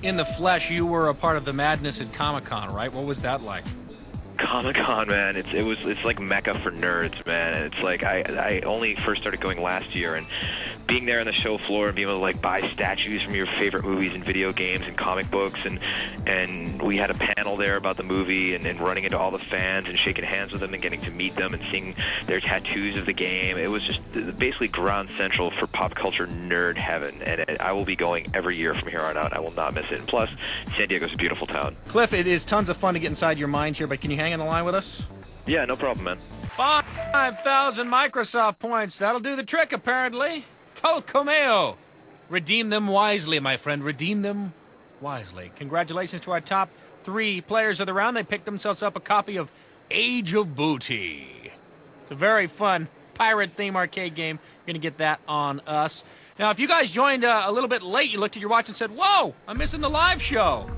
in the flesh, you were a part of the madness at Comic-Con, right? What was that like? Comic-Con, man, it's like Mecca for nerds, man. And it's like I only first started going last year, and being there on the show floor and being able to like buy statues from your favorite movies and video games and comic books, and we had a panel there about the movie, and running into all the fans and shaking hands with them and getting to meet them and seeing their tattoos of the game. It was just basically ground central for pop culture nerd heaven, and I will be going every year from here on out. I will not miss it. And plus, San Diego's a beautiful town. Cliff, it is tons of fun to get inside your mind here, but can you hang on the line with us? Yeah, no problem, man. 5,000 Microsoft points. That'll do the trick, apparently. Colcomeo. Redeem them wisely, my friend. Redeem them wisely. Congratulations to our top 3 players of the round. They picked themselves up a copy of Age of Booty. It's a very fun pirate theme arcade game. You're going to get that on us. Now, if you guys joined a little bit late, you looked at your watch and said, whoa, I'm missing the live show.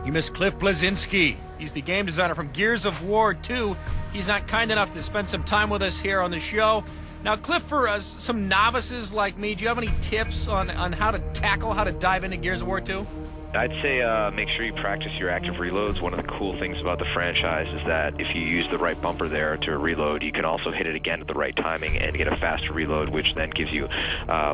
You missed Cliff Blezenski. He's the game designer from Gears of War 2. He's not kind enough to spend some time with us here on the show. Now, Cliff, for some novices like me, do you have any tips on how to dive into Gears of War 2? I'd say make sure you practice your active reloads. One of the cool things about the franchise is that if you use the right bumper there to reload, you can also hit it again at the right timing and get a faster reload, which then gives you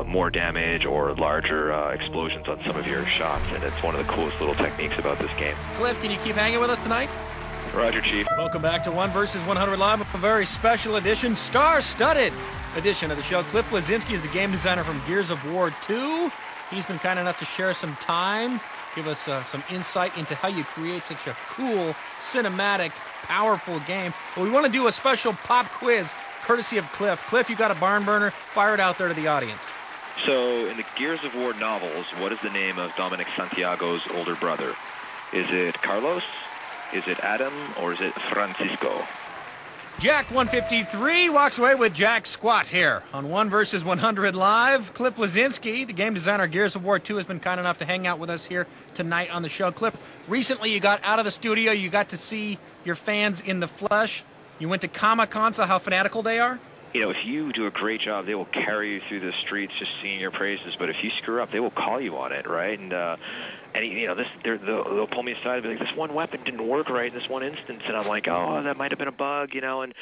more damage or larger explosions on some of your shots. And it's one of the coolest little techniques about this game. Cliff, can you keep hanging with us tonight? Roger, Chief. Welcome back to 1 vs. 100 Live, a very special edition, star-studded edition of the show. Cliff Blezenski is the game designer from Gears of War 2. He's been kind enough to share some time, give us some insight into how you create such a cool, cinematic, powerful game. But we want to do a special pop quiz courtesy of Cliff. Cliff, you got a barn burner. Fire it out there to the audience. So, in the Gears of War novels, what is the name of Dominic Santiago's older brother? Is it Carlos? Is it Adam? Or is it Francisco? Jack 153 walks away with Jack Squat here on 1 vs. 100 Live. Cliff Blezenski, the game designer of Gears of War 2, has been kind enough to hang out with us here tonight on the show. Cliff, recently you got out of the studio. You got to see your fans in the flesh. You went to Comic-Con, so how fanatical they are? You know, if you do a great job, they will carry you through the streets just singing your praises. But if you screw up, they will call you on it, right? And you know, they'll pull me aside and be like, "This one weapon didn't work right in this one instance," and I'm like, "Oh, that might have been a bug," you know. And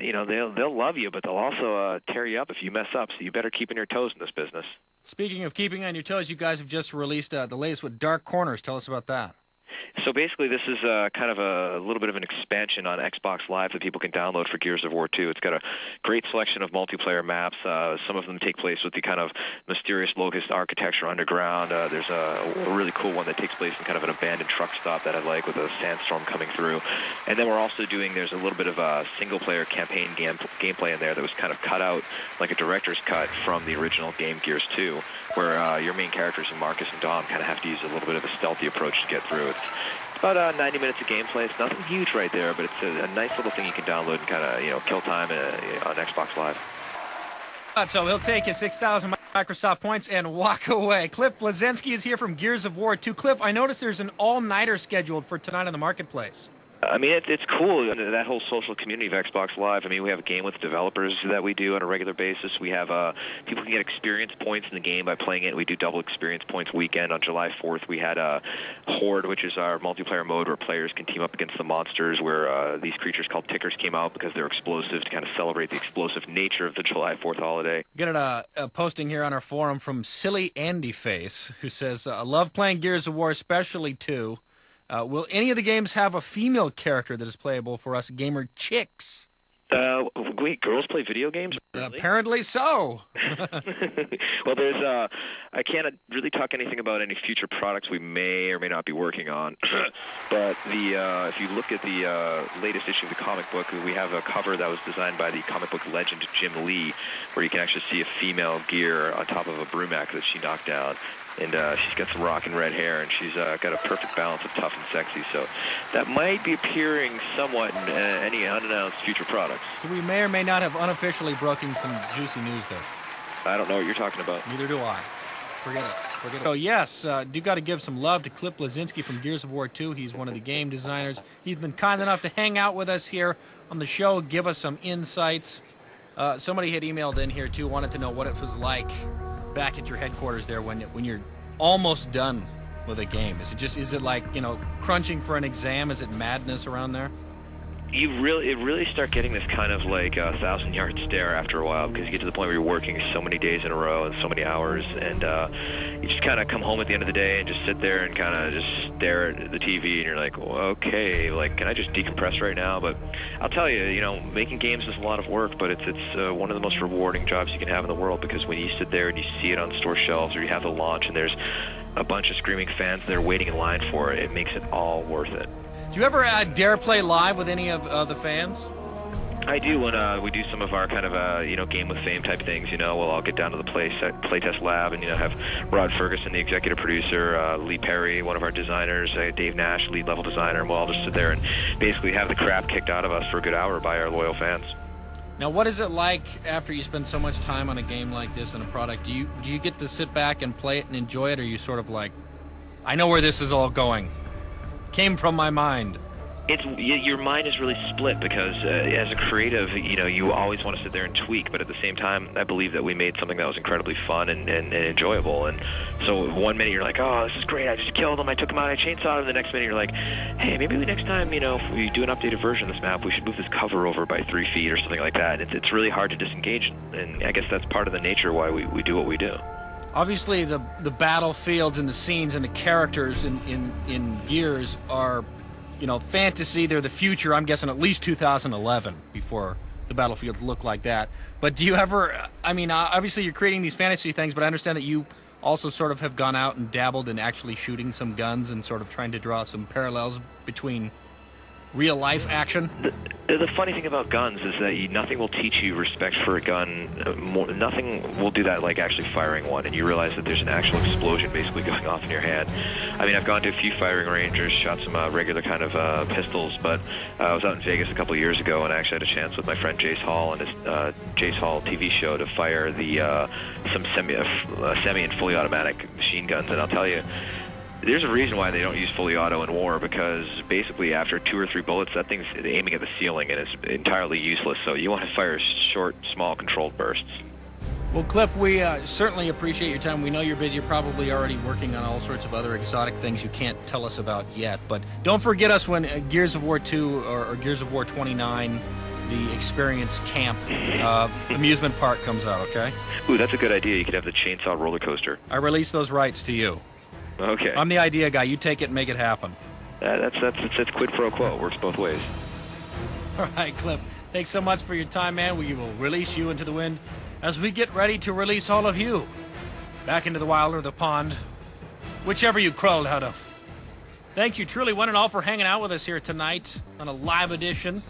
you know, they'll love you, but they'll also tear you up if you mess up. So you better keep on your toes in this business. Speaking of keeping on your toes, you guys have just released the latest with Dark Corners. Tell us about that. So basically, this is kind of a little bit of an expansion on Xbox Live that people can download for Gears of War 2. It's got a great selection of multiplayer maps. Some of them take place with the kind of mysterious locust architecture underground. There's a really cool one that takes place in kind of an abandoned truck stop that I like, with a sandstorm coming through. And then we're also there's a little bit of a single-player campaign gameplay in there that was kind of cut out like a director's cut from the original game Gears 2, where your main characters, Marcus and Dom, kind of have to use a little bit of a stealthy approach to get through it. It's about 90 minutes of gameplay. It's nothing huge right there, but it's a nice little thing you can download and kind of, kill time on Xbox Live. So he'll take his 6,000 Microsoft points and walk away. Cliff Blezenski is here from Gears of War 2. Cliff, I noticed there's an all-nighter scheduled for tonight on the marketplace. I mean, it's cool, that whole social community of Xbox Live. I mean, we have a game with developers that we do on a regular basis. We have people can get experience points in the game by playing it. We do double experience points weekend. On July 4th, we had Horde, which is our multiplayer mode where players can team up against the monsters, where these creatures called tickers came out because they're explosive, to kind of celebrate the explosive nature of the July 4th holiday. Get a posting here on our forum from Silly Andy Face, who says, I love playing Gears of War, especially 2. Will any of the games have a female character that is playable for us gamer chicks? Wait, girls play video games? Really? Apparently so. Well, I can't really talk anything about any future products we may or may not be working on. But if you look at the latest issue of the comic book, we have a cover that was designed by the comic book legend Jim Lee, where you can actually see a female gear on top of a brumac that she knocked down. And she's got some rockin' red hair, and she's got a perfect balance of tough and sexy. So that might be appearing somewhat in any unannounced future products. So we may or may not have unofficially broken some juicy news there. I don't know what you're talking about. Neither do I. Forget it. So yes, do got to give some love to Cliff Blezenski from Gears of War 2. He's one of the game designers. He's been kind enough to hang out with us here on the show, give us some insights. Somebody had emailed in here, too, wanted to know what it was like back at your headquarters there when your almost done with a game? Is it like, you know, crunching for an exam? Is it madness around there? It really start getting this kind of like a 1,000-yard stare after a while, because you get to the point where you're working so many days in a row and so many hours, and you just kind of come home at the end of the day and just sit there and kind of just stare at the TV, and you're like, well, okay, like, can I just decompress right now? But I'll tell you, you know, making games is a lot of work, but it's one of the most rewarding jobs you can have in the world, because when you sit there and you see it on store shelves, or you have the launch and there's a bunch of screaming fans that are waiting in line for it, it makes it all worth it. Do you ever dare play live with any of the fans? I do when we do some of our kind of you know, Game with Fame type things. You know, I'll get down to the playtest lab and, you know, have Rod Ferguson, the executive producer, Lee Perry, one of our designers, Dave Nash, lead level designer, and we'll all just sit there and basically have the crap kicked out of us for a good hour by our loyal fans. Now, what is it like after you spend so much time on a game like this and a product? Do you get to sit back and play it and enjoy it, or are you sort of like, I know where this is all going? Came from my mind. Your mind is really split, because as a creative, you know, you always want to sit there and tweak, but at the same time, I believe that we made something that was incredibly fun and enjoyable. And so one minute you're like, oh, this is great, I just killed him, I took him out, I chainsawed him. The next minute you're like, hey, maybe next time, you know, if we do an updated version of this map, we should move this cover over by 3 feet or something like that. It's really hard to disengage, and I guess that's part of the nature why we do what we do. Obviously, the battlefields and the scenes and the characters in Gears are, you know, fantasy. They're the future. I'm guessing at least 2011 before the battlefields look like that. But do you ever, I mean, obviously you're creating these fantasy things, but I understand that you also sort of have gone out and dabbled in actually shooting some guns and sort of trying to draw some parallels between real-life action. The funny thing about guns is that nothing will teach you respect for a gun. Nothing will do that like actually firing one, and you realize that there's an actual explosion basically going off in your hand. I mean, I've gone to a few firing ranges, shot some regular kind of pistols, but I was out in Vegas a couple of years ago, and I actually had a chance with my friend Jace Hall and his Jace Hall TV show to fire some semi and fully automatic machine guns, and I'll tell you, there's a reason why they don't use fully auto in war, because basically after 2 or 3 bullets, that thing's aiming at the ceiling and it's entirely useless. So you want to fire short, small, controlled bursts. Well, Cliff, we certainly appreciate your time. We know you're busy. You're probably already working on all sorts of other exotic things you can't tell us about yet. But don't forget us when Gears of War 2 or Gears of War 29, the Experience Camp amusement park comes out, okay? Ooh, that's a good idea. You could have the chainsaw roller coaster. I release those rights to you. Okay. I'm the idea guy. You take it and make it happen. That's quid pro quo. It works both ways. All right, Cliff. Thanks so much for your time, man. We will release you into the wind as we get ready to release all of you back into the wild or the pond, whichever you crawled out of. Thank you truly, one and all, for hanging out with us here tonight on a live edition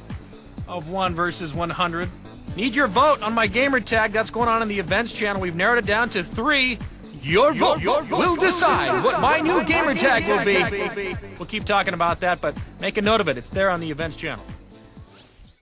of 1 versus 100. Need your vote on my gamer tag. That's going on in the events channel. We've narrowed it down to 3. Your vote will decide what my new gamer tag will be. We'll keep talking about that, but make a note of it. It's there on the events channel.